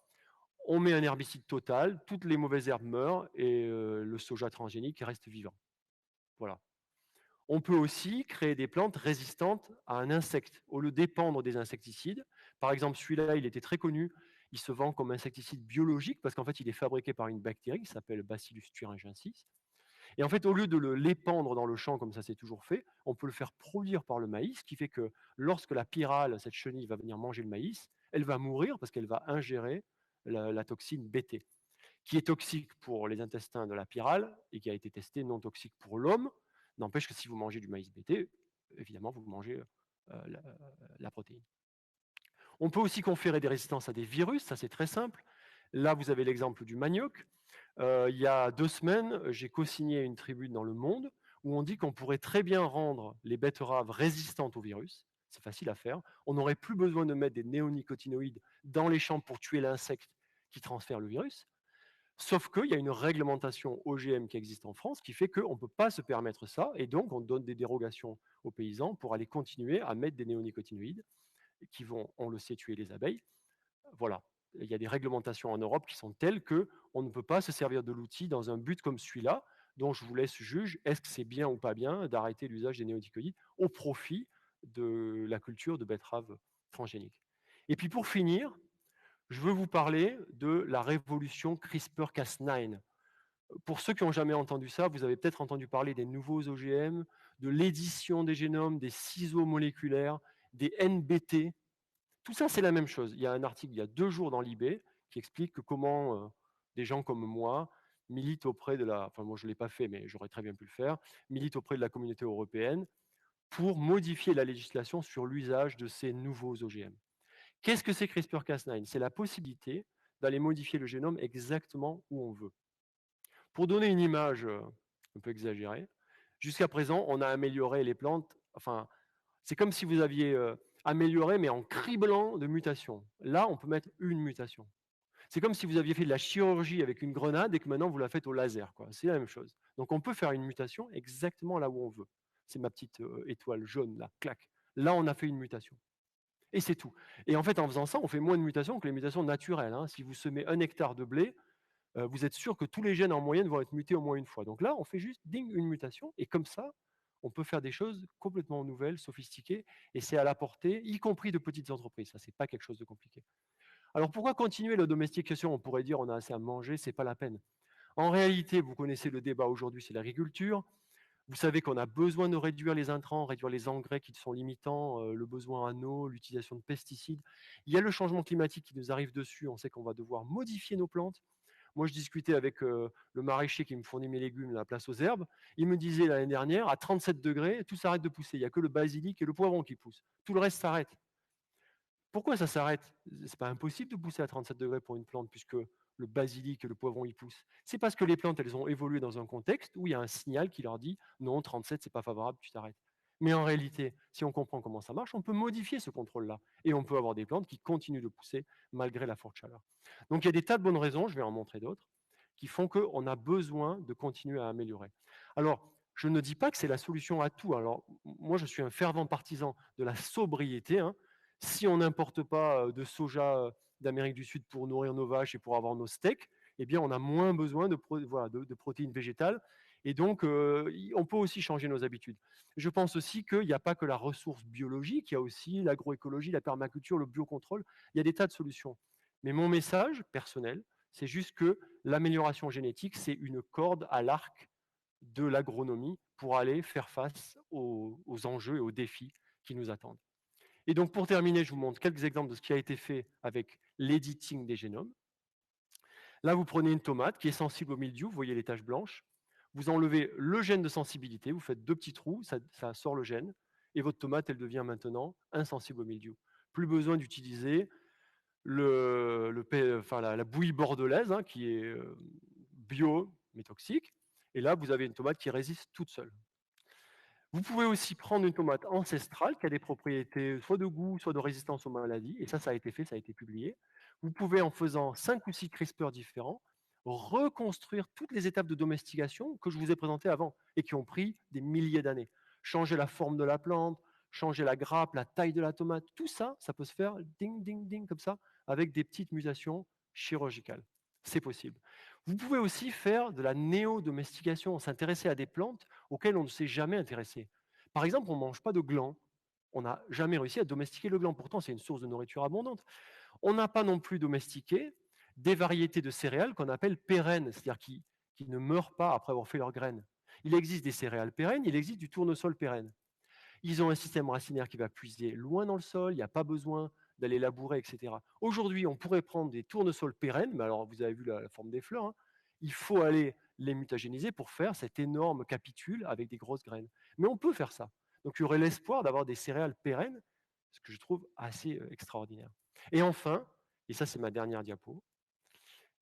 On met un herbicide total, toutes les mauvaises herbes meurent et le soja transgénique reste vivant. Voilà. On peut aussi créer des plantes résistantes à un insecte, au lieu de dépendre des insecticides. Par exemple, celui-là, il était très connu. Il se vend comme insecticide biologique parce qu'en fait, il est fabriqué par une bactérie qui s'appelle Bacillus thuringiensis. Et en fait, au lieu de l'épandre dans le champ comme ça s'est toujours fait, on peut le faire produire par le maïs, ce qui fait que lorsque la pyrale, cette chenille, va venir manger le maïs, elle va mourir parce qu'elle va ingérer la toxine Bt, qui est toxique pour les intestins de la pyrale et qui a été testée non toxique pour l'homme. N'empêche que si vous mangez du maïs Bt, évidemment, vous mangez la protéine. On peut aussi conférer des résistances à des virus, ça c'est très simple. Là, vous avez l'exemple du manioc. Il y a 2 semaines, j'ai co-signé une tribune dans Le Monde où on dit qu'on pourrait très bien rendre les betteraves résistantes au virus. C'est facile à faire. On n'aurait plus besoin de mettre des néonicotinoïdes dans les champs pour tuer l'insecte qui transfère le virus. Sauf qu'il y a une réglementation OGM qui existe en France qui fait qu'on ne peut pas se permettre ça, et donc on donne des dérogations aux paysans pour aller continuer à mettre des néonicotinoïdes qui vont, on le sait, tuer les abeilles. Voilà. Il y a des réglementations en Europe qui sont telles qu'on ne peut pas se servir de l'outil dans un but comme celui-là, dont je vous laisse juge, est-ce que c'est bien ou pas bien d'arrêter l'usage des néonicotinoïdes au profit de la culture de betteraves transgéniques. Et puis pour finir, je veux vous parler de la révolution CRISPR-Cas9. Pour ceux qui n'ont jamais entendu ça, vous avez peut-être entendu parler des nouveaux OGM, de l'édition des génomes, des ciseaux moléculaires, des NBT. Tout ça, c'est la même chose. Il y a un article il y a 2 jours dans l'IB qui explique que comment des gens comme moi militent auprès de la... Enfin, moi, je ne l'ai pas fait, mais j'aurais très bien pu le faire, militent auprès de la communauté européenne pour modifier la législation sur l'usage de ces nouveaux OGM. Qu'est-ce que c'est CRISPR-Cas9? C'est la possibilité d'aller modifier le génome exactement où on veut. Pour donner une image un peu exagérée, jusqu'à présent, on a amélioré les plantes. Enfin, c'est comme si vous aviez amélioré, mais en criblant de mutations. Là, on peut mettre une mutation. C'est comme si vous aviez fait de la chirurgie avec une grenade et que maintenant vous la faites au laser, quoi. C'est la même chose. Donc on peut faire une mutation exactement là où on veut. C'est ma petite étoile jaune, là, clac. Là, on a fait une mutation. Et c'est tout. Et en fait, en faisant ça, on fait moins de mutations que les mutations naturelles, hein. Si vous semez 1 hectare de blé, vous êtes sûr que tous les gènes en moyenne vont être mutés au moins une fois. Donc là, on fait juste ding, une mutation, et comme ça, On peut faire des choses complètement nouvelles, sophistiquées, et c'est à la portée, y compris de petites entreprises. Ça, c'est pas quelque chose de compliqué. Alors pourquoi continuer la domestication? On pourrait dire on a assez à manger, c'est pas la peine. En réalité, vous connaissez le débat aujourd'hui, c'est l'agriculture. Vous savez qu'on a besoin de réduire les intrants, réduire les engrais qui sont limitants, le besoin en eau, l'utilisation de pesticides. Il y a le changement climatique qui nous arrive dessus. On sait qu'on va devoir modifier nos plantes. Moi, je discutais avec le maraîcher qui me fournit mes légumes, la place aux herbes. Il me disait l'année dernière, à 37 degrés, tout s'arrête de pousser. Il n'y a que le basilic et le poivron qui poussent. Tout le reste s'arrête. Pourquoi ça s'arrête? C'est pas impossible de pousser à 37 degrés pour une plante, puisque le basilic et le poivron y poussent. C'est parce que les plantes, elles ont évolué dans un contexte où il y a un signal qui leur dit non, 37, c'est pas favorable, tu t'arrêtes. Mais en réalité, si on comprend comment ça marche, on peut modifier ce contrôle-là. Et on peut avoir des plantes qui continuent de pousser malgré la forte chaleur. Donc il y a des tas de bonnes raisons, je vais en montrer d'autres, qui font qu'on a besoin de continuer à améliorer. Alors, je ne dis pas que c'est la solution à tout. Alors, moi, je suis un fervent partisan de la sobriété, hein. Si on n'importe pas de soja d'Amérique du Sud pour nourrir nos vaches et pour avoir nos steaks, eh bien, on a moins besoin de protéines végétales. Et donc, on peut aussi changer nos habitudes. Je pense aussi qu'il n'y a pas que la ressource biologique, il y a aussi l'agroécologie, la permaculture, le biocontrôle. Il y a des tas de solutions. Mais mon message personnel, c'est juste que l'amélioration génétique, c'est une corde à l'arc de l'agronomie pour aller faire face aux enjeux et aux défis qui nous attendent. Et donc, pour terminer, je vous montre quelques exemples de ce qui a été fait avec l'editing des génomes. Là, vous prenez une tomate qui est sensible au mildiou, vous voyez les taches blanches. Vous enlevez le gène de sensibilité, vous faites 2 petits trous, ça sort le gène, et votre tomate, elle devient maintenant insensible au mildiou. Plus besoin d'utiliser la bouillie bordelaise, hein, qui est bio, mais toxique. Et là, vous avez une tomate qui résiste toute seule. Vous pouvez aussi prendre une tomate ancestrale qui a des propriétés soit de goût, soit de résistance aux maladies, et ça a été fait, ça a été publié. Vous pouvez, en faisant 5 ou 6 CRISPR différents, reconstruire toutes les étapes de domestication que je vous ai présentées avant et qui ont pris des milliers d'années. Changer la forme de la plante, changer la grappe, la taille de la tomate, tout ça, ça peut se faire ding, ding, ding, comme ça, avec des petites mutations chirurgicales. C'est possible. Vous pouvez aussi faire de la néo-domestication, s'intéresser à des plantes auxquelles on ne s'est jamais intéressé. Par exemple, on ne mange pas de gland. On n'a jamais réussi à domestiquer le gland. Pourtant, c'est une source de nourriture abondante. On n'a pas non plus domestiqué des variétés de céréales qu'on appelle pérennes, c'est-à-dire qui ne meurent pas après avoir fait leurs graines. Il existe des céréales pérennes, il existe du tournesol pérenne. Ils ont un système racinaire qui va puiser loin dans le sol, il n'y a pas besoin d'aller labourer, etc. Aujourd'hui, on pourrait prendre des tournesols pérennes, mais alors vous avez vu la forme des fleurs, hein. Il faut aller les mutagéniser pour faire cet énorme capitule avec des grosses graines. Mais on peut faire ça. Donc il y aurait l'espoir d'avoir des céréales pérennes, ce que je trouve assez extraordinaire. Et enfin, et ça c'est ma dernière diapo,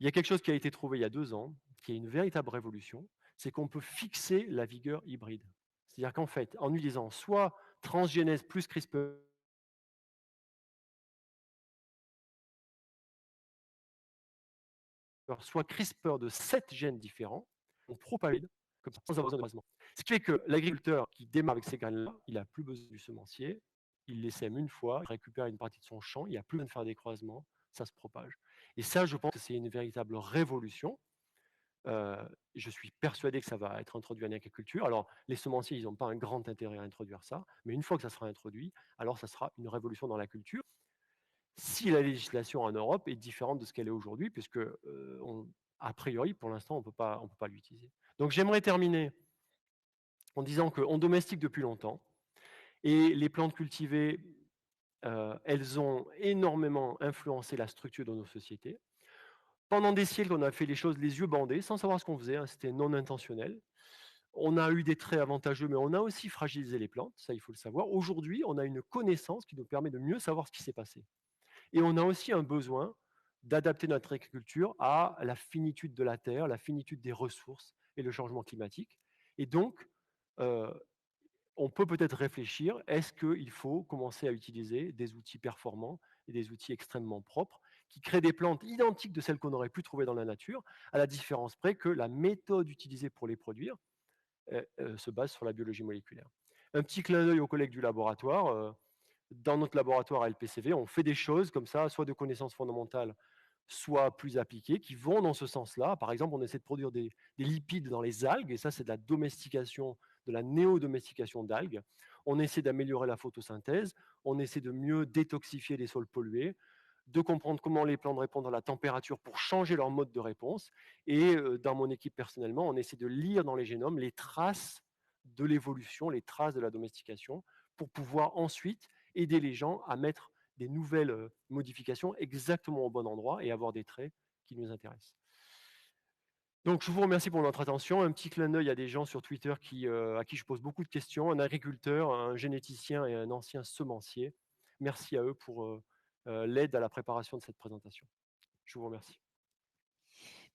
il y a quelque chose qui a été trouvé il y a 2 ans, qui est une véritable révolution, c'est qu'on peut fixer la vigueur hybride. C'est-à-dire qu'en fait, en utilisant soit transgénèse plus CRISPR, soit CRISPR de 7 gènes différents, on propage comme ça, sans avoir besoin de croisement. Ce qui fait que l'agriculteur qui démarre avec ces graines-là, il n'a plus besoin du semencier, il les sème une fois, il récupère une partie de son champ, il n'y a plus besoin de faire des croisements, ça se propage. Et ça, je pense que c'est une véritable révolution. Je suis persuadé que ça va être introduit en agriculture. Alors, les semenciers, ils n'ont pas un grand intérêt à introduire ça, mais une fois que ça sera introduit, alors ça sera une révolution dans la culture. Si la législation en Europe est différente de ce qu'elle est aujourd'hui, puisque a priori, pour l'instant, on ne peut pas l'utiliser. Donc, j'aimerais terminer en disant qu'on domestique depuis longtemps, et les plantes cultivées, elles ont énormément influencé la structure de nos sociétés. Pendant des siècles, on a fait les choses les yeux bandés, sans savoir ce qu'on faisait, hein, c'était non intentionnel. On a eu des traits avantageux, mais on a aussi fragilisé les plantes, ça il faut le savoir. Aujourd'hui, on a une connaissance qui nous permet de mieux savoir ce qui s'est passé. Et on a aussi un besoin d'adapter notre agriculture à la finitude de la terre, la finitude des ressources et le changement climatique. Et donc, on peut peut-être réfléchir, est-ce qu'il faut commencer à utiliser des outils performants et des outils extrêmement propres qui créent des plantes identiques de celles qu'on aurait pu trouver dans la nature, à la différence près que la méthode utilisée pour les produire se base sur la biologie moléculaire. Un petit clin d'œil aux collègues du laboratoire. Dans notre laboratoire à LPCV, on fait des choses comme ça, soit de connaissances fondamentales, soit plus appliquées, qui vont dans ce sens-là. Par exemple, on essaie de produire des lipides dans les algues, et ça, c'est de la domestication de la néodomestication d'algues. On essaie d'améliorer la photosynthèse, on essaie de mieux détoxifier les sols pollués, de comprendre comment les plantes répondent à la température pour changer leur mode de réponse. Et dans mon équipe personnellement, on essaie de lire dans les génomes les traces de l'évolution, les traces de la domestication, pour pouvoir ensuite aider les gens à mettre des nouvelles modifications exactement au bon endroit et avoir des traits qui nous intéressent. Donc, je vous remercie pour votre attention. Un petit clin d'œil à des gens sur Twitter à qui je pose beaucoup de questions, un agriculteur, un généticien et un ancien semencier. Merci à eux pour l'aide à la préparation de cette présentation. Je vous remercie.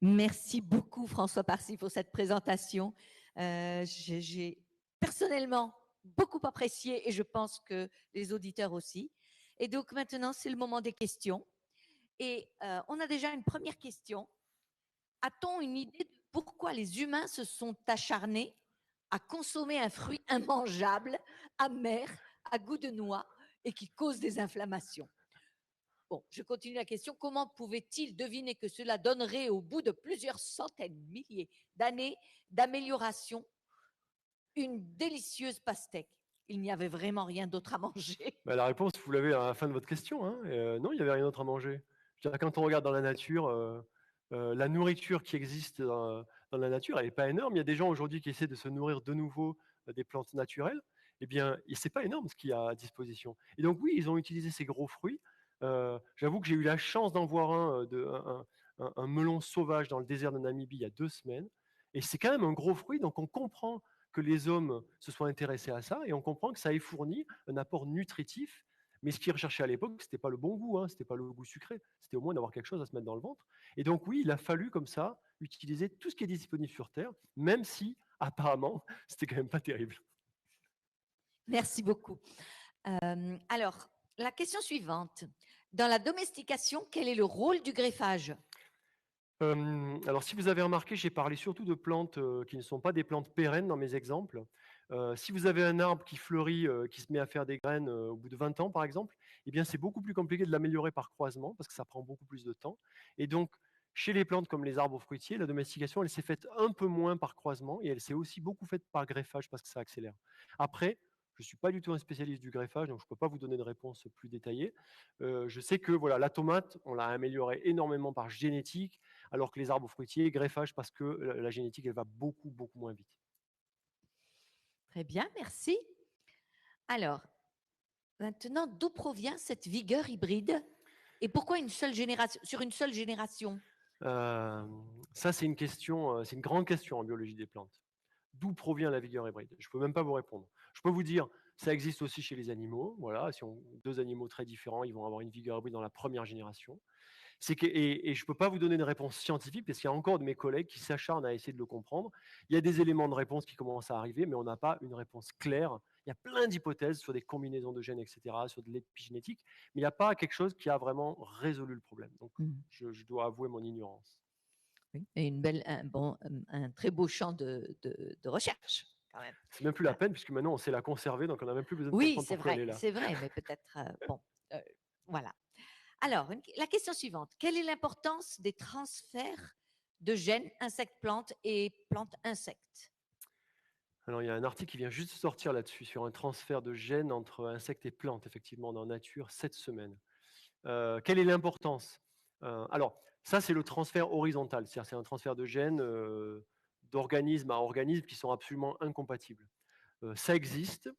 Merci beaucoup, François Parcy, pour cette présentation. J'ai personnellement beaucoup apprécié et je pense que les auditeurs aussi. Et donc maintenant, c'est le moment des questions. Et on a déjà une première question. A-t-on une idée de pourquoi les humains se sont acharnés à consommer un fruit immangeable, amer, à goût de noix et qui cause des inflammations? Bon, je continue la question. Comment pouvait-il deviner que cela donnerait au bout de plusieurs centaines, milliers d'années d'amélioration une délicieuse pastèque? Il n'y avait vraiment rien d'autre à manger. Bah, la réponse, vous l'avez à la fin de votre question. Hein. Non, il n'y avait rien d'autre à manger. Je veux dire, quand on regarde dans la nature, la nourriture qui existe dans la nature, elle n'est pas énorme. Il y a des gens aujourd'hui qui essaient de se nourrir de nouveau des plantes naturelles. Eh bien, c'est pas énorme ce qu'il y a à disposition. Et donc oui, ils ont utilisé ces gros fruits. J'avoue que j'ai eu la chance d'en voir un melon sauvage dans le désert de Namibie il y a 2 semaines. Et c'est quand même un gros fruit, donc on comprend que les hommes se soient intéressés à ça et on comprend que ça ait fourni un apport nutritif. Mais ce qu'ils recherchaient à l'époque, ce n'était pas le bon goût, hein, ce n'était pas le goût sucré, c'était au moins d'avoir quelque chose à se mettre dans le ventre. Et donc oui, il a fallu comme ça utiliser tout ce qui est disponible sur Terre, même si apparemment, c'était quand même pas terrible. Merci beaucoup. Alors, la question suivante. Dans la domestication, quel est le rôle du greffage? Alors si vous avez remarqué, j'ai parlé surtout de plantes qui ne sont pas des plantes pérennes dans mes exemples. Si vous avez un arbre qui fleurit, qui se met à faire des graines au bout de 20 ans par exemple, eh bien c'est beaucoup plus compliqué de l'améliorer par croisement parce que ça prend beaucoup plus de temps. Et donc chez les plantes comme les arbres fruitiers, la domestication elle s'est faite un peu moins par croisement et elle s'est aussi beaucoup faite par greffage parce que ça accélère. Après, je ne suis pas du tout un spécialiste du greffage, donc je ne peux pas vous donner de réponse plus détaillée. Je sais que voilà, la tomate, on l'a améliorée énormément par génétique, alors que les arbres fruitiers, greffage parce que la génétique, elle va beaucoup, beaucoup moins vite. Très bien, merci. Alors, maintenant, d'où provient cette vigueur hybride et pourquoi une seule génération, sur une seule génération? Ça, c'est une question, c'est une grande question en biologie des plantes. D'où provient la vigueur hybride? Je ne peux même pas vous répondre. Je peux vous dire, ça existe aussi chez les animaux. Voilà, si on 2 animaux très différents, ils vont avoir une vigueur hybride dans la première génération. Et je ne peux pas vous donner une réponse scientifique parce qu'il y a encore de mes collègues qui s'acharnent à essayer de le comprendre. Il y a des éléments de réponse qui commencent à arriver, mais on n'a pas une réponse claire. Il y a plein d'hypothèses sur des combinaisons de gènes, etc., sur de l'épigénétique, mais il n'y a pas quelque chose qui a vraiment résolu le problème. Donc, je dois avouer mon ignorance. Oui, et un très beau champ de recherche, quand même. C'est même plus la peine, puisque maintenant on sait la conserver, donc on n'a même plus besoin de Oui, comprendre pourquoi elle est là. c'est vrai, mais peut-être, voilà. Alors, la question suivante. Quelle est l'importance des transferts de gènes insectes-plantes et plantes-insectes? Alors, il y a un article qui vient juste de sortir là-dessus, sur un transfert de gènes entre insectes et plantes, effectivement, dans Nature, cette semaine. Quelle est l'importance? Alors, ça, c'est le transfert horizontal, c'est-à-dire c'est un transfert de gènes d'organisme à organisme qui sont absolument incompatibles. Ça existe.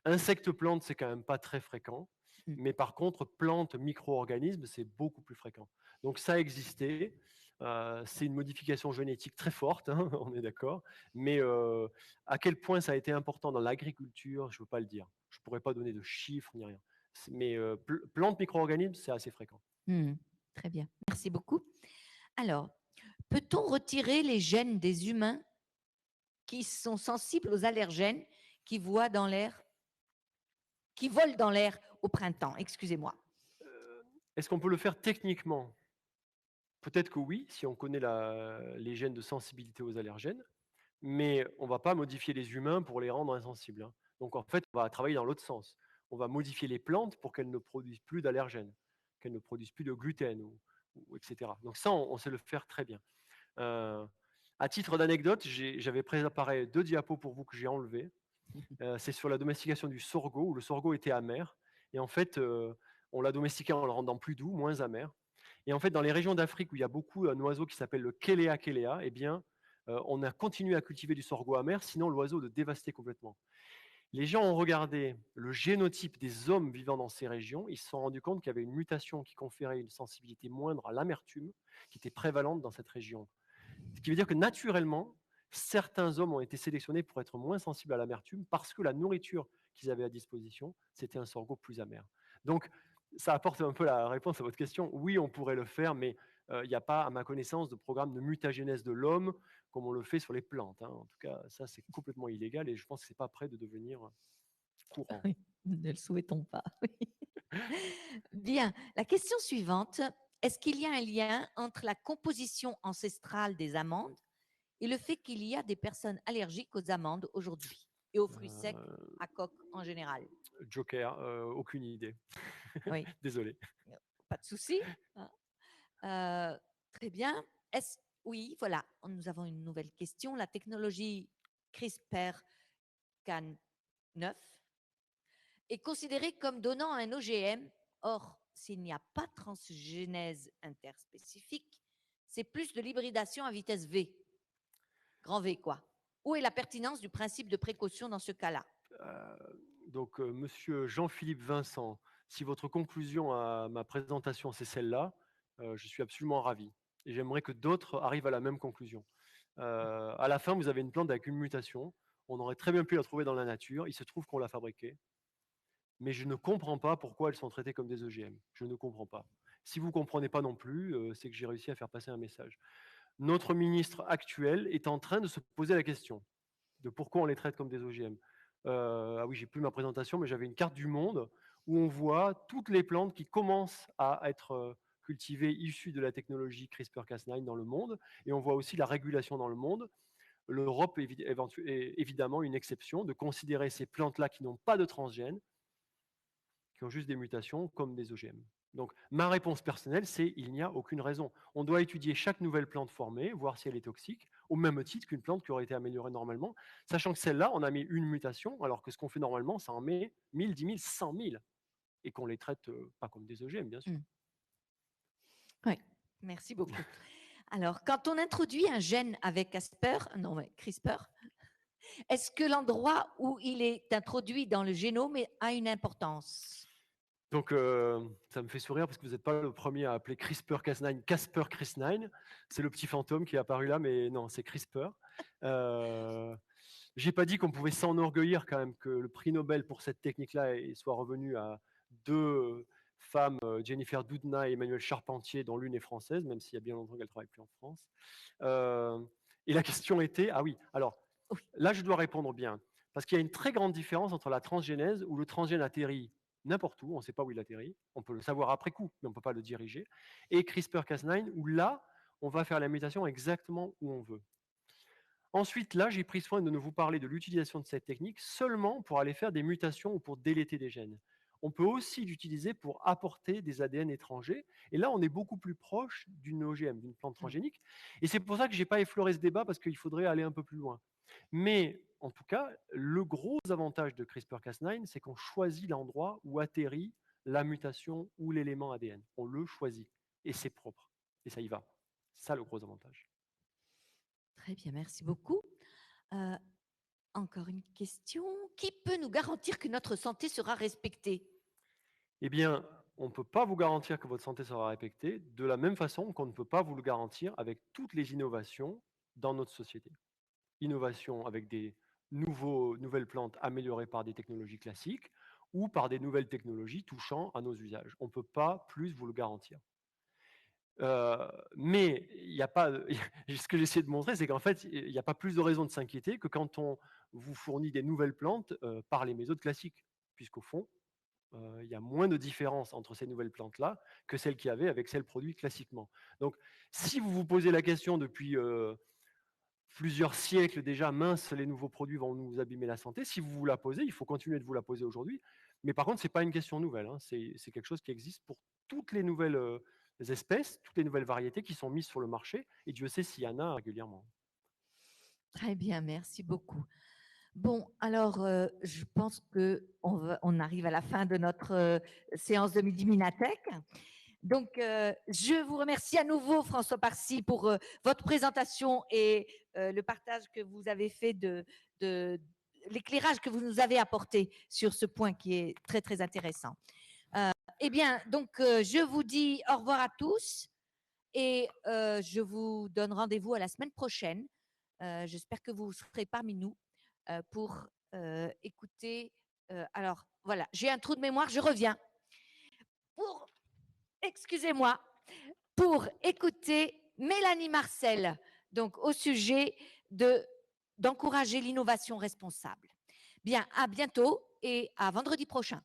Insectes-plantes, c'est quand même pas très fréquent. Mais par contre, plantes, micro-organismes, c'est beaucoup plus fréquent. Donc ça existait. C'est une modification génétique très forte, hein, on est d'accord. Mais à quel point ça a été important dans l'agriculture, je ne veux pas le dire. Je ne pourrais pas donner de chiffres ni rien. Mais plantes, micro-organismes, c'est assez fréquent. Très bien, merci beaucoup. Alors, peut-on retirer les gènes des humains qui sont sensibles aux allergènes qui volent dans l'air au printemps? Excusez-moi. Est-ce qu'on peut le faire techniquement? Peut-être que oui, si on connaît les gènes de sensibilité aux allergènes, mais on ne va pas modifier les humains pour les rendre insensibles. Hein. Donc en fait, on va travailler dans l'autre sens. On va modifier les plantes pour qu'elles ne produisent plus d'allergènes, qu'elles ne produisent plus de gluten, etc. Donc ça, on sait le faire très bien. À titre d'anecdote, j'avais préparé 2 diapos pour vous que j'ai enlevés. C'est sur la domestication du sorgho, où le sorgho était amer. Et en fait, on l'a domestiqué en le rendant plus doux, moins amer. Et en fait, dans les régions d'Afrique où il y a beaucoup un oiseau qui s'appelle le Kelea kelea, eh bien, on a continué à cultiver du sorgho amer, sinon l'oiseau le dévastait complètement. Les gens ont regardé le génotype des hommes vivant dans ces régions, ils se sont rendus compte qu'il y avait une mutation qui conférait une sensibilité moindre à l'amertume, qui était prévalente dans cette région. Ce qui veut dire que naturellement, certains hommes ont été sélectionnés pour être moins sensibles à l'amertume parce que la nourriture qu'ils avaient à disposition, c'était un sorgho plus amer. Donc, ça apporte un peu la réponse à votre question. Oui, on pourrait le faire, mais il n'y a pas, à ma connaissance, de programme de mutagénèse de l'homme comme on le fait sur les plantes, hein. En tout cas, ça, c'est complètement illégal et je pense que ce n'est pas prêt de devenir courant. Oui, ne le souhaitons pas. Bien, la question suivante. Est-ce qu'il y a un lien entre la composition ancestrale des amandes et le fait qu'il y a des personnes allergiques aux amandes aujourd'hui et aux fruits secs à coque en général? Joker, aucune idée. Oui, Désolé. pas de souci. Hein. Très bien. Oui, voilà, nous avons une nouvelle question. La technologie CRISPR-Cas9 est considérée comme donnant un OGM. Or, s'il n'y a pas de transgénèse interspécifique, c'est plus de l'hybridation à vitesse V. Grand V, quoi. Où est la pertinence du principe de précaution dans ce cas-là? Donc, monsieur Jean-Philippe Vincent, si votre conclusion à ma présentation, c'est celle-là, je suis absolument ravi. Et j'aimerais que d'autres arrivent à la même conclusion. À la fin, vous avez une plante avec une mutation. On aurait très bien pu la trouver dans la nature. Il se trouve qu'on l'a fabriquée. Mais je ne comprends pas pourquoi elles sont traitées comme des OGM. Je ne comprends pas. Si vous ne comprenez pas non plus, c'est que j'ai réussi à faire passer un message. Notre ministre actuel est en train de se poser la question de pourquoi on les traite comme des OGM. Ah oui, j'ai plus ma présentation, mais j'avais une carte du monde où on voit toutes les plantes qui commencent à être cultivées issues de la technologie CRISPR-Cas9 dans le monde, et on voit aussi la régulation dans le monde. L'Europe est évidemment une exception de considérer ces plantes-là qui n'ont pas de transgène, qui ont juste des mutations, comme des OGM. Donc ma réponse personnelle, c'est il n'y a aucune raison. On doit étudier chaque nouvelle plante formée, voir si elle est toxique, au même titre qu'une plante qui aurait été améliorée normalement, sachant que celle-là, on a mis une mutation, alors que ce qu'on fait normalement, ça en met 1000, 10 000, 100 000, et qu'on les traite pas comme des OGM, bien sûr. Oui, merci beaucoup. Alors, quand on introduit un gène avec CRISPR, est-ce que l'endroit où il est introduit dans le génome a une importance? Donc, ça me fait sourire parce que vous n'êtes pas le premier à appeler CRISPR-Cas9 Casper-Cas9. C'est le petit fantôme qui est apparu là, mais non, c'est CRISPR. J'ai pas dit qu'on pouvait s'enorgueillir quand même que le prix Nobel pour cette technique-là soit revenu à 2 femmes, Jennifer Doudna et Emmanuelle Charpentier, dont l'une est française, même s'il y a bien longtemps qu'elle ne travaille plus en France. Et la question était, ah oui, alors là je dois répondre bien, parce qu'il y a une très grande différence entre la transgénèse, où le transgène atterrit n'importe où, on ne sait pas où il atterrit, on peut le savoir après coup, mais on ne peut pas le diriger, et CRISPR-Cas9, où là, on va faire la mutation exactement où on veut. Ensuite, là, j'ai pris soin de ne vous parler de l'utilisation de cette technique seulement pour aller faire des mutations ou pour déléter des gènes. On peut aussi l'utiliser pour apporter des ADN étrangers. Et là, on est beaucoup plus proche d'une OGM, d'une plante transgénique. Et c'est pour ça que je n'ai pas effleuré ce débat, parce qu'il faudrait aller un peu plus loin. Mais en tout cas, le gros avantage de CRISPR-Cas9, c'est qu'on choisit l'endroit où atterrit la mutation ou l'élément ADN. On le choisit. Et c'est propre. Et ça y va. C'est ça le gros avantage. Très bien, merci beaucoup. Encore une question. Qui peut nous garantir que notre santé sera respectée? Eh bien, on ne peut pas vous garantir que votre santé sera respectée, de la même façon qu'on ne peut pas vous le garantir avec toutes les innovations dans notre société. Innovation avec des nouvelles plantes améliorées par des technologies classiques ou par des nouvelles technologies touchant à nos usages. On ne peut pas plus vous le garantir. Mais il n'y a pas, ce que j'essaie de montrer, c'est qu'en fait, il n'y a pas plus de raison de s'inquiéter que quand on vous fournit des nouvelles plantes par les méthodes classiques, puisqu'au fond, il y a moins de différence entre ces nouvelles plantes-là que celles qu'il y avait avec celles produites classiquement. Donc, si vous vous posez la question depuis plusieurs siècles déjà, mince, les nouveaux produits vont nous abîmer la santé, si vous vous la posez, il faut continuer de vous la poser aujourd'hui. Mais par contre, ce n'est pas une question nouvelle, hein. C'est quelque chose qui existe pour toutes les nouvelles espèces, toutes les nouvelles variétés qui sont mises sur le marché, et Dieu sait s'il y en a régulièrement. Très bien, merci beaucoup. Bon, alors, je pense qu'on arrive à la fin de notre séance de Midi Minatech. Donc, je vous remercie à nouveau, François Parcy, pour votre présentation et le partage que vous avez fait de l'éclairage que vous nous avez apporté sur ce point qui est très, très intéressant. Eh bien, donc, je vous dis au revoir à tous et je vous donne rendez-vous à la semaine prochaine. J'espère que vous serez parmi nous pour écouter. Alors, voilà, j'ai un trou de mémoire, je reviens. Excusez-moi, pour écouter Mélanie Marcel, donc au sujet d'encourager l'innovation responsable. Bien, à bientôt et à vendredi prochain.